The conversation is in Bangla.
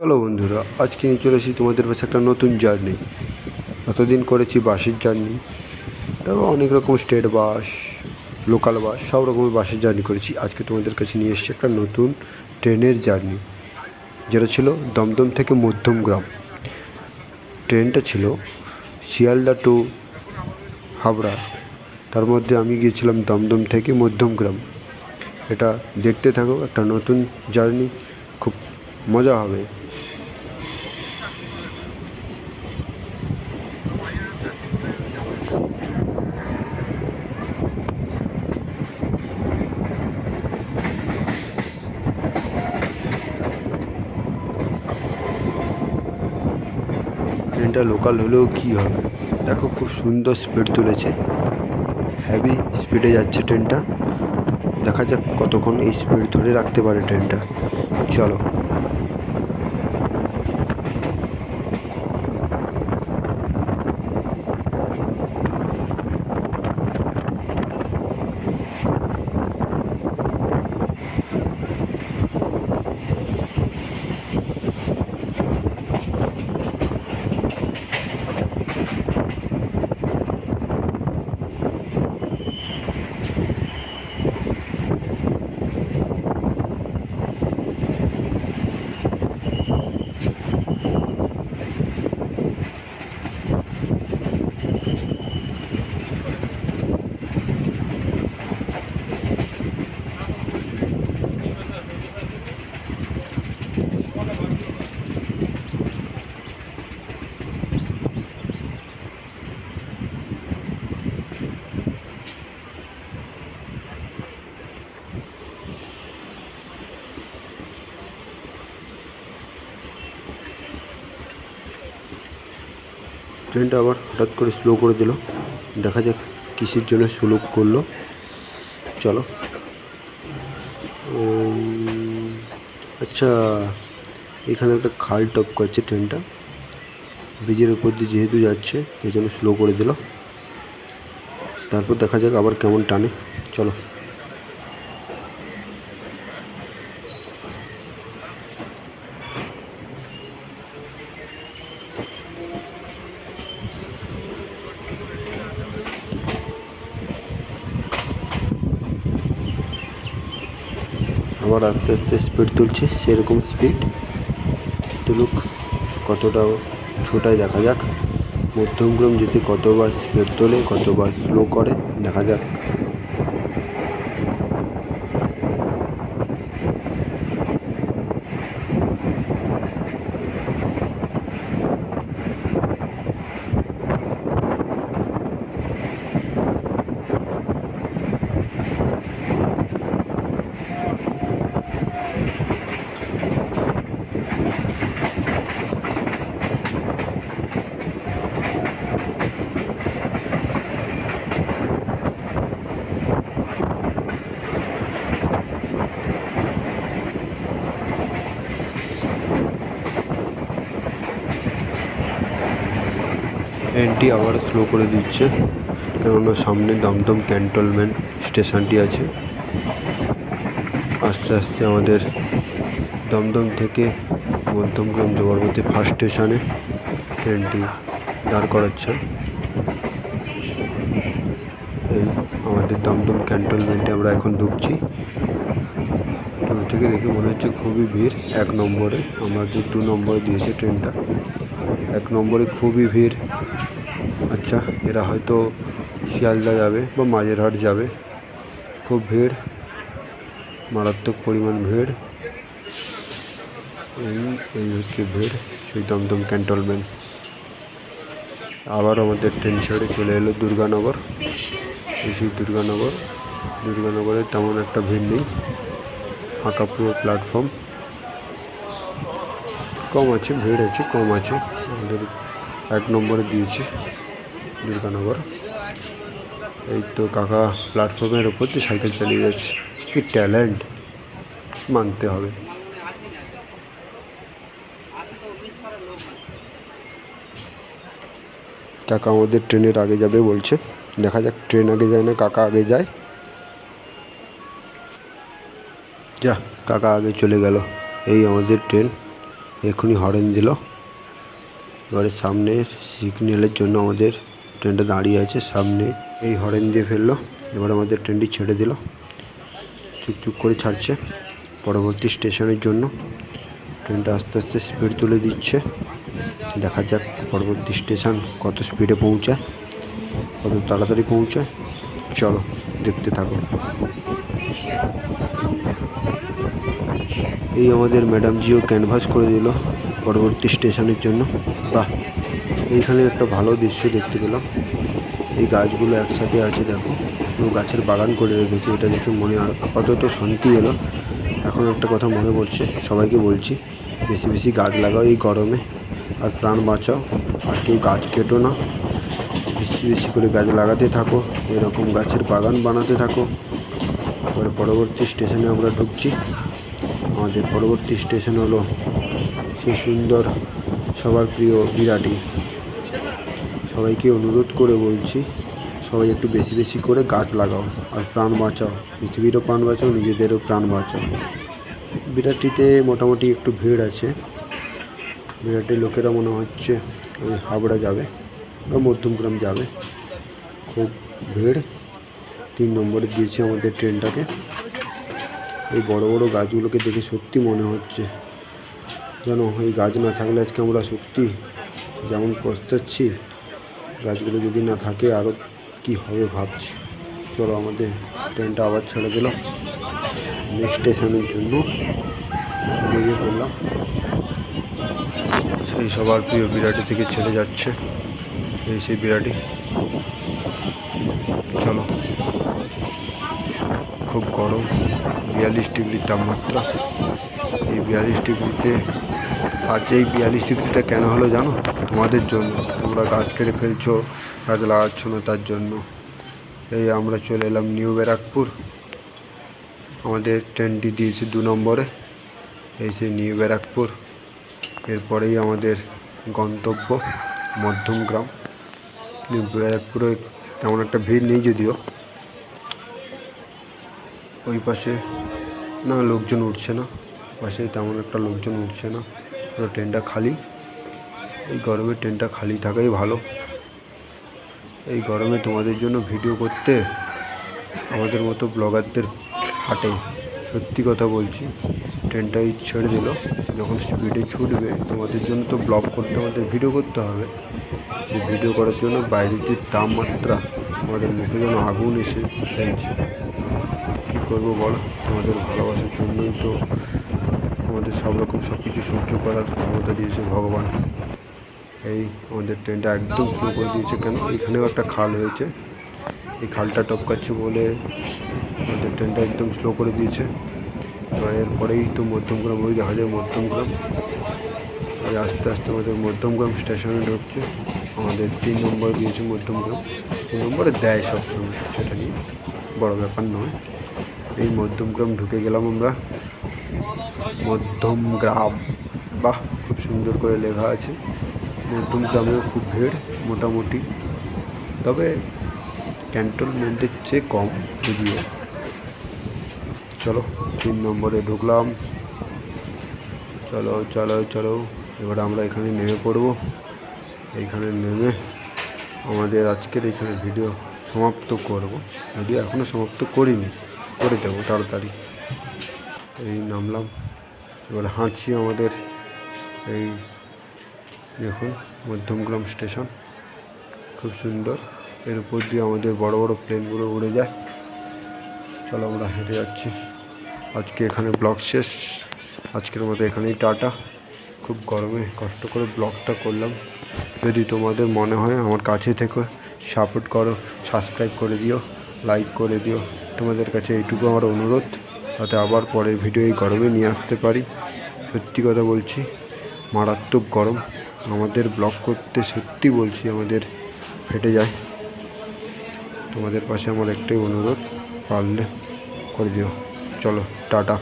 হ্যালো বন্ধুরা, আজকে নিয়ে চলে এসেছি তোমাদের কাছে একটা নতুন জার্নি। এতদিন করেছি বাসের জার্নি, তারপর অনেক রকম স্টেট বাস, লোকাল বাস, সব রকমের বাসের জার্নি করেছি। আজকে তোমাদের কাছে নিয়ে এসেছি একটা নতুন ট্রেনের জার্নি, যেটা ছিল দমদম থেকে মধ্যমগ্রাম। ট্রেনটা ছিল শিয়ালদা টু হাবড়া, তার মধ্যে আমি গিয়েছিলাম দমদম থেকে মধ্যমগ্রাম। এটা দেখতে থাকো, একটা নতুন জার্নি, খুব মজা হবে। ট্রেনটা লোকাল হলেও কী হবে, দেখো খুব সুন্দর স্পিড তুলেছে, হেভি স্পিডে যাচ্ছে ট্রেনটা। দেখা যাক কতক্ষণ এই স্পিড ধরে রাখতে পারে ট্রেনটা। চলো। ট্রেনটা আবার হঠাৎ করে স্লো করে দিল, দেখা যাক কিসের জন্য স্লো করলো। চলো। আচ্ছা, এখানে একটা খাল টপ করছে ট্রেনটা, ব্রিজের উপর দিয়ে যেহেতু যাচ্ছে এই জন্য স্লো করে দিল। তারপর দেখা যাক আবার কেমন টানে। চলো। আবার আস্তে আস্তে স্পিড তুলছে, সেরকম স্পিড তুলুক, কতটা ছোটায় দেখা যাক। মধ্যমগ্রাম যেতে কতবার স্পিড তোলে, কতবার স্লো করে, দেখা যাক। ট্রেনটি আবার স্লো করে দিচ্ছে, কেননা সামনে দমদম ক্যান্টনমেন্ট স্টেশনটি আছে। আস্তে আস্তে আমাদের দমদম থেকে মধ্যমগ্রাম যাওয়ার মধ্যে ফার্স্ট স্টেশনে ট্রেনটি দাঁড় করাচ্ছে। এই আমাদের দমদম ক্যান্টনমেন্টে আমরা এখন ঢুকছি। দূর থেকে দেখে মনে হচ্ছে খুবই ভিড়। 1 নম্বরে, আমাদের 2 নম্বরে দিয়েছে ট্রেনটা, 1 নম্বরে খুবই ভিড়। আচ্ছা, এরা হয়তো শিয়ালদা যাবে বা মাঝেরহাট যাবে। খুব ভিড়, মারাত্মক পরিমাণ ভিড়। এই হচ্ছে ভিড় সেই দমদম ক্যান্টনমেন্ট। আবার আমাদের ট্রেন ছেড়ে চলে এলো দুর্গানগর। এই সেই দুর্গানগরে তেমন একটা ভিড় নেই, ফাঁকা পুরো প্ল্যাটফর্ম, কম আছে, ভিড় আছে, কম আছে। আমাদের 1 নম্বরে দিয়েছে দুর্গানগর। এই তো কাকা প্ল্যাটফর্মের ওপর দিয়ে সাইকেল চালিয়ে যাচ্ছে, কি ট্যালেন্ট, মানতে হবে। কাকা আমাদের ট্রেনের আগে যাবে বলছে, দেখা যাক। ট্রেন আগে যায় না কাকা আগে যায়। যা, কাকা আগে চলে গেল। এই আমাদের ট্রেন এক্ষুনি হরেন দিল। এবারে সামনের সিগন্যালের জন্য আমাদের ট্রেনটা দাঁড়িয়ে আছে সামনে। এই হরেন দিয়ে ফেললো। এবার আমাদের ট্রেনটি ছেড়ে দিল, চুপচুপ করে ছাড়ছে পরবর্তী স্টেশনের জন্য। ট্রেনটা আস্তে আস্তে স্পিড তুলে দিচ্ছে। দেখা যাক পরবর্তী স্টেশন কত স্পিডে পৌঁছায়, কত তাড়াতাড়ি পৌঁছায়। চলো দেখতে থাকো। এই আমাদের ম্যাডামজিও ক্যানভাস করে দিল পরবর্তী স্টেশনের জন্য। বাহ, এইখানে একটা ভালো দৃশ্য দেখতে পেলাম। এই গাছগুলো একসাথে আছে, দেখো পুরো গাছের বাগান করে রেখেছে। এটা দেখে মনে আপাতত শান্তি এলো। এখন একটা কথা মনে পড়ছে, সবাইকে বলছি, বেশি বেশি গাছ লাগাও এই গরমে, আর প্রাণ বাঁচাও, আর কেউ গাছ কেটো না। বেশি বেশি করে গাছ লাগাতে থাকো, এরকম গাছের বাগান বানাতে থাকো। এবারে পরবর্তী স্টেশনে আমরা ঢুকছি। আমাদের পরবর্তী স্টেশন হলো সেই সুন্দর সবার প্রিয় বিরাটি। সবাইকে অনুরোধ করে বলছি, সবাই একটু বেশি বেশি করে গাছ লাগাও আর প্রাণ বাঁচাও, পৃথিবীরও প্রাণ বাঁচাও, নিজেদেরও প্রাণ বাঁচাও। বিরাটিতে মোটামুটি একটু ভিড় আছে। বিরাটির লোকেরা মনে হচ্ছে ওই হাবড়া যাবে বা মধ্যমগ্রাম যাবে। খুব ভিড়। 3 নম্বরে দিয়েছে আমাদের ট্রেনটাকে। এই বড় বড় গাছগুলোকে দেখে সত্যি মনে হচ্ছে যেন এই গাছ না থাকলে আজকে আমরা সত্যি যেমন পস্তাচ্ছি, গাছগুলো যদি না থাকে আরও কি হবে ভাবছি। চলো আমাদের ট্রেনটা আবার ছেড়ে দিল নেক্সট স্টেশনের জন্য। বেরিয়ে পড়লাম। সেই সবার প্রিয় বিরাটি থেকে ছেড়ে যাচ্ছে এই সেই বিরাটি। চলো, খুব গরম, 42 ডিগ্রি তাপমাত্রা। এই 42 ডিগ্রিতে, আজ এই 42 ডিগ্রিটা কেন হলো জানো? তোমাদের জন্য। তোমরা গাছ কেটে ফেলছো, গাছ লাগাচ্ছ না, তার জন্য। এই আমরা চলে এলাম নিউ ব্যারাকপুর। আমাদের ট্রেনটি দিয়েছে 2 নম্বরে। এই সেই নিউ ব্যারাকপুর। এরপরেই আমাদের গন্তব্য মধ্যমগ্রাম। নিউ ব্যারাকপুরে তেমন একটা ভিড় নেই যদিও। ওই পাশে না লোকজন উঠছে না, পাশে তেমন একটা লোকজন উঠছে না, পুরো ট্রেনটা খালি। এই গরমে ট্রেনটা খালি থাকাই ভালো। এই গরমে তোমাদের জন্য ভিডিও করতে আমাদের মতো ব্লগারদের হাঁটে। সত্যি কথা বলছি, ট্রেনটাই ছেড়ে দিল, যখন স্পিডে ছুটবে তোমাদের জন্য তো ব্লগ করতে, আমাদের ভিডিও করতে হবে। সেই ভিডিও করার জন্য বাইরের যে তাপমাত্রা, আমাদের মুখে যেন আগুন এসে ফেলছে। কী করবো বলো, তোমাদের ভালোবাসার জন্যই তো আমাদের সব রকম সব কিছু সহ্য করার ক্ষমতা দিয়েছে ভগবান। এই আমাদের ট্রেনটা একদম স্লো করে দিয়েছে। কেন? এখানেও একটা খাল হয়েছে, এই খালটা টপকাচ্ছে বলে আমাদের ট্রেনটা একদম স্লো করে দিয়েছে। এবার এরপরেই তো মধ্যমগ্রাম, ওই দেখা যায় মধ্যমগ্রাম। এই আস্তে আস্তে আমাদের মধ্যমগ্রাম স্টেশনে ঢুকছে। আমাদের 3 নম্বর দিয়েছে মধ্যমগ্রাম। 3 নম্বরে দেয় সবসময়, সেটা নিয়ে বড় ব্যাপার নয়। এই মধ্যমগ্রাম ঢুকে গেলাম আমরা। মধ্যমগ্রাম, বাহ, খুব সুন্দর করে লেখা আছে। মধ্যমগ্রামেও খুব ভিড় মোটামুটি, তবে ক্যান্টনমেন্টের চেয়ে কম যদিও। চলো 3 নম্বরে ঢুকলাম। চলো চলো চলো, এবার আমরা এখানে নেমে পড়ব। এইখানে নেমে আমাদের আজকের এখানে ভিডিও সমাপ্ত করব। ভিডিও এখনও সমাপ্ত করিনি, করে দেবো তাড়াতাড়ি। এই নামলাম, এবার হাঁটছি। আমাদের এই দেখুন মধ্যমগ্রাম স্টেশন, খুব সুন্দর। এর উপর দিয়ে আমাদের বড় বড় প্লেনগুলো উড়ে যায়। চলো আমরা হেঁটে যাচ্ছি। আজকে এখানে ব্লগ শেষ। আজকের মতো এখানেই টাটা। খুব গরমে কষ্ট করে ব্লগটা করলাম। যদি তোমাদের মনে হয় আমার কাছে থেকে সাপোর্ট করো, সাবস্ক্রাইব করে দিও, লাইক করে দিও। তোমাদের কাছে এইটুকু আমার অনুরোধ, তাতে আবার পরের ভিডিও এই গরমে নিয়ে আসতে পারি। সত্যি কথা বলছি, মারাত্মক গরম। আমাদের ব্লগ করতে সত্যি বলছি আমাদের ফেটে যায়। তোমাদের পাশে আমার একটাই অনুরোধ, পারলে করে দিও। চলো টাটা।